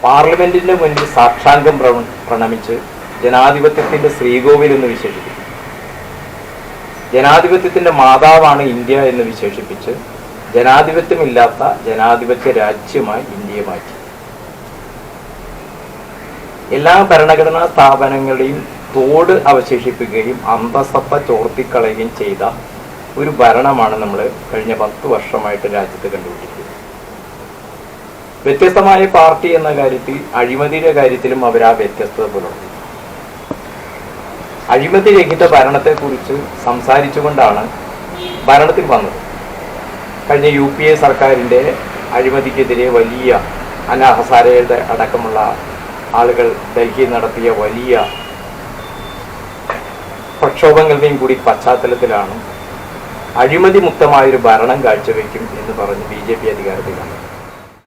പാർലമെന്റിന്റെ മുന്നിൽ സാക്ഷാംഗം പ്രണമിച്ച് ജനാധിപത്യത്തിന്റെ ശ്രീകോവിൽ എന്ന് വിശേഷിപ്പിച്ചു. ജനാധിപത്യത്തിന്റെ മാതാവാണ് ഇന്ത്യ എന്ന് വിശേഷിപ്പിച്ച് ജനാധിപത്യമില്ലാത്ത ജനാധിപത്യ രാജ്യമായി ഇന്ത്യയെ മാറ്റി. എല്ലാ ഭരണഘടനാ സ്ഥാപനങ്ങളെയും തോട് അവശേഷിപ്പിക്കുകയും അന്തസത്ത ചോർത്തിക്കളയുകയും ചെയ്ത ഒരു ഭരണമാണ് നമ്മൾ കഴിഞ്ഞ 10 വർഷമായിട്ട് രാജ്യത്ത് കണ്ടുപിടിക്കുന്നത്. വ്യത്യസ്തമായ പാർട്ടി എന്ന കാര്യത്തിൽ അഴിമതിയുടെ കാര്യത്തിലും അവർ ആ വ്യത്യസ്തത പുലർത്തി. അഴിമതി രഹിത ഭരണത്തെക്കുറിച്ച് സംസാരിച്ചുകൊണ്ടാണ് ഭരണത്തിൽ വന്നത്. കഴിഞ്ഞ UPA സർക്കാരിൻ്റെ അഴിമതിക്കെതിരെ വലിയ അന്നാ ഹസാരെയുടെ അടക്കമുള്ള ആളുകൾ ഡൽഹിയിൽ നടത്തിയ വലിയ പ്രക്ഷോഭങ്ങളുടെയും കൂടി പശ്ചാത്തലത്തിലാണ് അഴിമതി മുക്തമായൊരു ഭരണം കാഴ്ചവെക്കും എന്ന് പറഞ്ഞ് BJP അധികാരത്തിലാണ്.